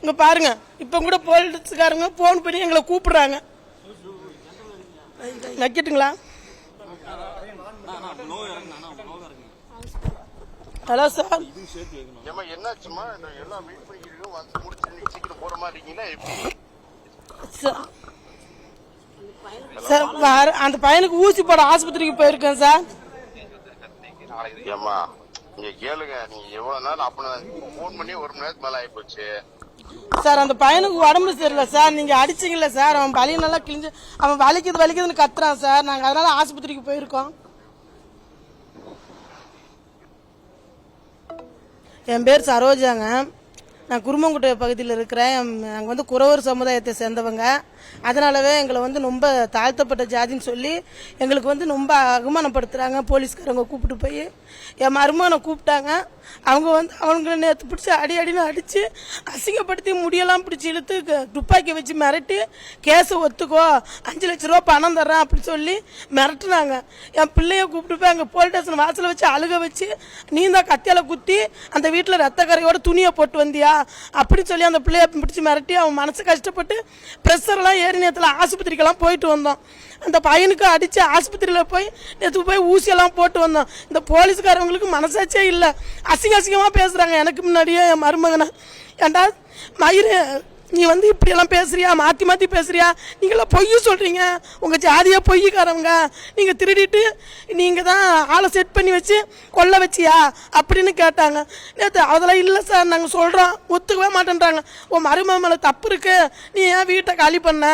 இங்கே பாருங்க, இப்போ கூட போலீஸ்காரங்க ஃபோன் பண்ணி எங்களை கூப்பிடுறாங்க. வைக்கட்டுங்களா? ஹலோ சார், என்னாச்சுமா? எல்லாம் வெயிட் பண்ணிக்கிறீங்க, வந்து முடிச்சு சீக்கிரம் போற மாதிரி இருக்கீங்களா? சார் அந்த பையனுக்கு ஊசி போட ஆஸ்பத்திரிக்கு போயிருக்கேன் சார். ஏமா நீங்க கேளுங்க, நீங்க எவ்வளவு நேரம் அப்ப போன் பண்ணி 1 மணி நேரத்துக்கு மேல ஆகி போச்சு சார். அந்த பையனுக்கு உடம்பு சரியில்லை சார், நீங்க அடிச்சீங்கல்ல சார், அவன் வலி நல்லா கிழிஞ்சு அவன் வலிக்குதுன்னு கத்துறான் சார். நாங்க அதனால ஆஸ்பத்திரிக்கு போயிருக்கோம். என் பேர் சரோஜாங்க. நான் குருமங்குட்டை பகுதியில் இருக்கிறேன். நாங்கள் வந்து குறவர் சமுதாயத்தை சேர்ந்தவங்க. அதனாலவே எங்களை வந்து ரொம்ப தாழ்த்தப்பட்ட ஜாதின்னு சொல்லி எங்களுக்கு வந்து ரொம்ப அவமானப்படுத்துகிறாங்க. போலீஸ்காரங்க கூப்பிட்டு போய் என் மருமகனை கூப்பிட்டாங்க. அவங்க நேற்று பிடிச்சி அடின்னு அடித்து அசிங்கப்படுத்தி முடியெல்லாம் பிடிச்சி இழுத்து துப்பாக்கி வச்சு மிரட்டி கேஸை ஒத்துக்கோ, 5 லட்ச ரூபா பணம் தர்றேன் அப்படி சொல்லி மிரட்டுனாங்க. என் பிள்ளைய கூப்பிட்டு போய் அங்கே போலீஸ் ஸ்டேஷன் வாசலை வச்சு அழுக வச்சு, நீ தான் கத்தியால் குத்தி அந்த வீட்டில் ரத்த கரையோட துணியை போட்டு வந்தியா அப்படின்னு சொல்லி அந்த பிள்ளைய பிடிச்சி மிரட்டி அவன் மனசு கஷ்டப்பட்டு ப்ரெஷர்லாம் ஏறி நேரத்தில் ஆஸ்பத்திரிக்கெல்லாம் போயிட்டு வந்தோம். அந்த பையனுக்கு அடித்து ஆஸ்பத்திரியில் போய் நேற்று போய் ஊசியெல்லாம் போட்டு வந்தோம். இந்த போலீஸ்காரவங்களுக்கு மனசாச்சே இல்லை, அசிங்கமாக பேசுகிறாங்க. எனக்கு முன்னாடியே என் மருமகனை, ஏண்டா மயிறு நீ வந்து இப்படியெல்லாம் பேசுறியா, மாற்றி பேசுறியா, நீங்களாம் பொய் சொல்கிறீங்க, உங்கள் ஜாதியாக பொய்க்காரவங்க, நீங்கள் திருடிட்டு நீங்கள் தான் ஆளை செட் பண்ணி வச்சு கொல்ல வச்சியா அப்படின்னு கேட்டாங்க. நேற்று அதெல்லாம் இல்லை சார், நாங்கள் சொல்கிறோம், ஒத்துக்கவே மாட்டேன்றாங்க. உன் மருமகன் மேலே தப்பு இருக்குது, நீ ஏன் வீட்டை காலி பண்ண,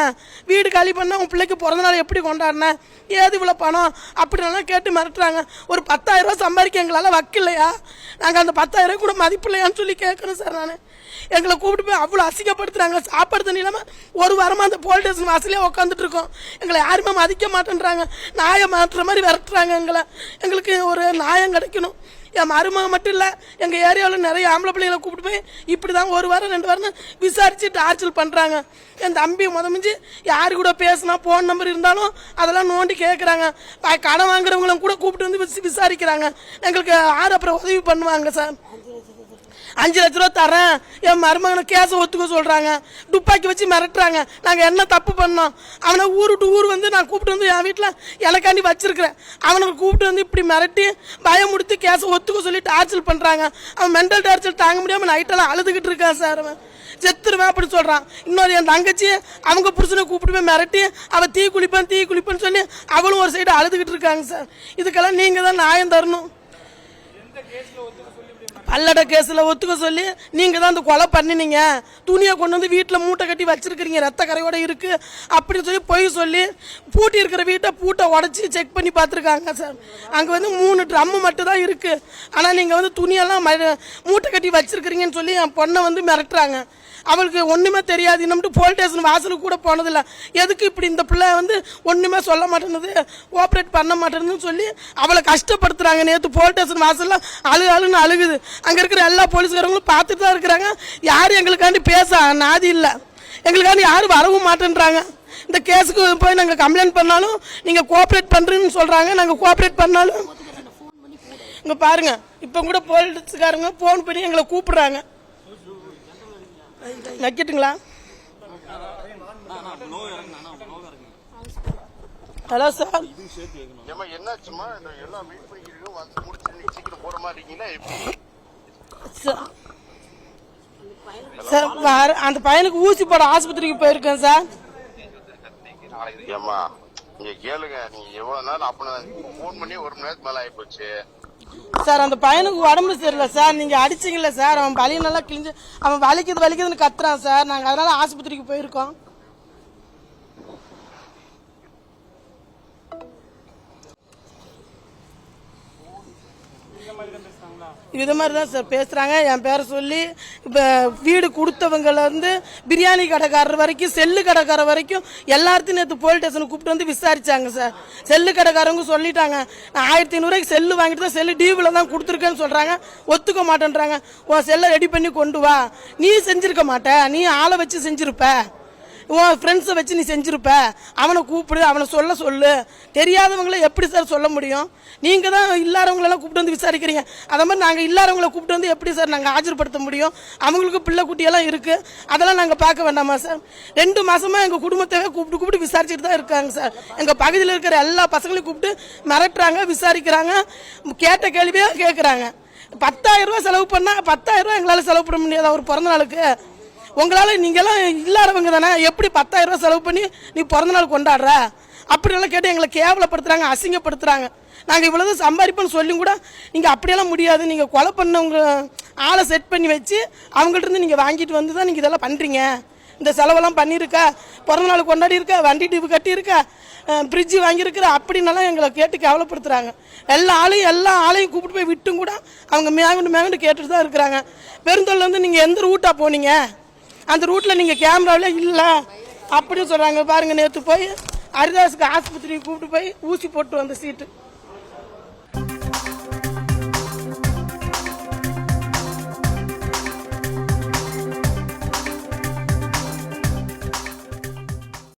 வீடு காலி பண்ண, உன் பிள்ளைக்கு பிறந்தநாள் எப்படி கொண்டாடின, ஏது இவ்வளோ பணம் அப்படின்லாம் கேட்டு மிரட்டுறாங்க. ஒரு 10,000 ரூபா சம்பாதிக்க எங்களால் வக்கில்லையா, நாங்கள் அந்த 10,000 கூட மதிப்பு இல்லையான்னு சொல்லி கேட்குறோம் சார். நான் எங்களை கூப்பிட்டு போய் அவ்வளோ அசிங்கப்படுத்துறாங்க. சாப்பாடு தண்ணி இல்லாமல் 1 வாரமாக அந்த போலீஸ் ஸ்டேஷன் வாசலே உட்காந்துட்டு இருக்கோம். எங்களை யாருமே மதிக்க மாட்டேன்றாங்க, நாயை மாட்டுற மாதிரி விரட்டுறாங்க எங்களை. எங்களுக்கு ஒரு நியாயம் கிடைக்கணும். என் மருமகன் மட்டும் இல்லை, எங்கள் ஏரியாவில் நிறைய ஆம்பளை பிள்ளைகளை கூப்பிட்டு போய் இப்படி தான் 1 வாரம் 2 வாரம் விசாரித்து டார்ச்சல் பண்ணுறாங்க. என் தம்பி முதமிஞ்சு யாரு கூட பேசினா ஃபோன் நம்பர் இருந்தாலும் அதெல்லாம் நோண்டி கேட்குறாங்க. கடன் வாங்குறவங்களும் கூட கூப்பிட்டு வந்து விசாரிக்கிறாங்க. எங்களுக்கு யார் அப்புறம் உதவி பண்ணுவாங்க சார்? 5 லட்ச ரூபா தரேன், என் மருமகனை கேஸை ஒத்துக்க சொல்கிறாங்க, துப்பாக்கி வச்சு மிரட்டுறாங்க. நாங்கள் என்ன தப்பு பண்ணோம்? அவனை ஊர் விட்டு ஊர் வந்து நான் கூப்பிட்டு வந்து என் வீட்டில் எனக்காண்டி வச்சிருக்கிறேன். அவனை கூப்பிட்டு வந்து இப்படி மிரட்டி பயமுடுத்தி கேஸை ஒத்துக்க சொல்லி டார்ச்சல் பண்ணுறாங்க. அவன் மென்டல் டார்ச்சல் தாங்க முடியாமல் நைட்டெல்லாம் அழுதுகிட்டு இருக்கான் சார். அவன் செத்துருவேன் அப்படி சொல்கிறான். இன்னொரு என் தங்கச்சி அவங்க புருஷனை கூப்பிட்டு போய் மிரட்டி அவள் தீ குளிப்பேன்னு சொல்லி அவளும் ஒரு சைடு அழுதுகிட்டு இருக்காங்க சார். இதுக்கெல்லாம் நீங்கள் தான் நியாயம் தரணும். பல்லட கேஸில் ஒத்துக்க சொல்லி நீங்கள் தான் அந்த கொலை பண்ணினீங்க, துணியை கொண்டு வந்து வீட்டில் மூட்டை கட்டி வச்சிருக்கிறீங்க, ரத்த கரையோட இருக்குது அப்படின்னு சொல்லி பொய் சொல்லி பூட்டி இருக்கிற பூட்டை உடச்சி செக் பண்ணி பார்த்துருக்காங்க சார். அங்கே வந்து 3 ட்ரம்மு மட்டும் தான் இருக்குது. ஆனால் நீங்கள் வந்து துணியெல்லாம் மூட்டை கட்டி வச்சிருக்கிறீங்கன்னு சொல்லி என் பொண்ணை வந்து மிரட்டுறாங்க. அவளுக்கு ஒன்றுமே தெரியாது, இன்னும் போலீஸ் ஸ்டேஷன் வாசலுக்கு கூட போனதில்லை. எதுக்கு இப்படி இந்த பிள்ளை வந்து ஒன்றுமே சொல்ல மாட்டேன்னுது, கோஆப்ரேட் பண்ண மாட்டேன்னு சொல்லி அவளை கஷ்டப்படுத்துகிறாங்க. நேற்று போலீஸ் ஸ்டேஷன் வாசலில் அழுகுன்னு அழுகுது. அங்கே இருக்கிற எல்லா போலீஸ்காரங்களும் பார்த்துட்டு தான் இருக்கிறாங்க. யாரும் எங்களுக்காண்டி பேச நாதி இல்லை, எங்களுக்காண்டி யாரும் வரவும் மாட்டேன்றாங்க. இந்த கேஸுக்கு போய் நாங்கள் கம்ப்ளைண்ட் பண்ணாலும் நீங்கள் கோஆப்ரேட் பண்ணுறேன்னு சொல்கிறாங்க. நாங்கள் கோஆப்ரேட் பண்ணாலும் இங்கே பாருங்கள், இப்போ கூட போலீஸ்காரங்க ஃபோன் பண்ணி எங்களை கூப்பிடுறாங்க. வைக்கட்டுங்களா? ஹலோ சார், என்னாச்சுமா? எல்லாம் வெயிட் பண்ணிக்கிறீங்க, வந்து முடிச்சு சீக்கிரம் போற மாதிரி இருக்கீங்களா? சார் அந்த பையனுக்கு ஊசி போட ஆஸ்பத்திரிக்கு போயிருக்கேன் சார். ஏமா நீங்க கேளுங்க, நீங்க எவ்வளவு நேரம் அப்ப போன் பண்ணி 1 மணி நேரத்துக்கு மேல ஆகி போச்சு சார். அந்த பையனுக்கு உடம்பு சரியில்லை சார், நீங்க அடிச்சீங்கல்ல சார், அவன் வலி நல்லா கிழிஞ்சு அவன் வலிக்குதுன்னு கத்துறான் சார். நாங்கள் அதனால ஆஸ்பத்திரிக்கு போயிருக்கோம். இது மாதிரி தான் சார் பேசுகிறாங்க. என் பேரை சொல்லி இப்போ வீடு கொடுத்தவங்களை வந்து பிரியாணி கடைக்காரர் வரைக்கும் செல்லு கடைக்காரர் வரைக்கும் எல்லாத்தையும் நேற்று போலீஸ் ஸ்டேஷனுக்கு கூப்பிட்டு வந்து விசாரிச்சாங்க சார். செல்லு கடைக்காரங்க சொல்லிட்டாங்க, நான் 1500 செல்லு வாங்கிட்டு தான் செல்லு டிவியில் தான் கொடுத்துருக்கேன்னு சொல்கிறாங்க. ஒத்துக்க மாட்டேன்றாங்க. உன் செல்லை ரெடி பண்ணி கொண்டு வா, நீ செஞ்சுருக்க மாட்ட, நீ ஆளை வச்சு செஞ்சுருப்ப, உன் ஃப்ரெண்ட்ஸை வச்சு நீ செஞ்சிருப்ப, அவனை கூப்பிடு, அவனை சொல்லு. தெரியாதவங்கள எப்படி சார் சொல்ல முடியும்? நீங்கள் தான் இல்லாதவங்களெல்லாம் கூப்பிட்டு வந்து விசாரிக்கிறீங்க. அதை மாதிரி நாங்கள் இல்லாதவங்களை கூப்பிட்டு வந்து எப்படி சார் நாங்கள் ஆஜர்படுத்த முடியும்? அவங்களுக்கு பிள்ளை குட்டியெல்லாம் இருக்குது, அதெல்லாம் நாங்கள் பார்க்க வேண்டாமா சார்? 2 மாதமாக எங்கள் குடும்பத்தவே கூப்பிட்டு விசாரிச்சுட்டு தான் இருக்காங்க சார். எங்கள் பகுதியில் இருக்கிற எல்லா பசங்களையும் கூப்பிட்டு மிரட்டுறாங்க, விசாரிக்கிறாங்க, கேட்ட கேள்வியாக கேட்குறாங்க. 10,000 ரூபா செலவு பண்ணால் 10,000 ரூபா எங்களால் செலவு பண்ண முடியாது ஒரு பிறந்த நாளுக்கு. உங்களால் நீங்களாம் இல்லாதவங்க தானே, எப்படி 10,000 ரூபா செலவு பண்ணி நீ பிறந்த நாள் கொண்டாடுற? அப்படியெல்லாம் கேட்டு எங்களை கேவலப்படுத்துகிறாங்க, அசிங்கப்படுத்துகிறாங்க. நாங்கள் இவ்வளவு சம்பாதிப்போன்னு சொல்லியும் கூட நீங்கள் அப்படியெல்லாம் முடியாது, நீங்கள் கொலை பண்ணவங்க ஆளை செட் பண்ணி வச்சு அவங்கள்ட்ட நீங்கள் வாங்கிட்டு வந்து தான் நீங்கள் இதெல்லாம் பண்ணுறீங்க. இந்த செலவெல்லாம் பண்ணியிருக்கா, பிறந்த நாள் கொண்டாடி இருக்கா, வண்டி டிப்பு கட்டியிருக்கா, ஃப்ரிட்ஜு வாங்கியிருக்கிற அப்படின்னெல்லாம் எங்களை கேட்டு கேவலப்படுத்துகிறாங்க. எல்லா ஆளையும் கூப்பிட்டு போய் விட்டும் கூட அவங்க மேகண்டு கேட்டுட்டு தான் இருக்கிறாங்க. பெருந்தொல்லேருந்து நீங்கள் எந்த ரூட்டாக போனீங்க, அந்த ரூட்டில் நீங்கள் கேமராவிலே இல்லை அப்படின்னு சொல்கிறாங்க. பாருங்கள், நேற்று போய் ஹரிதாஸுக்கு ஆஸ்பத்திரிக்கு கூப்பிட்டு போய் ஊசி போட்டு வந்த சீட்டு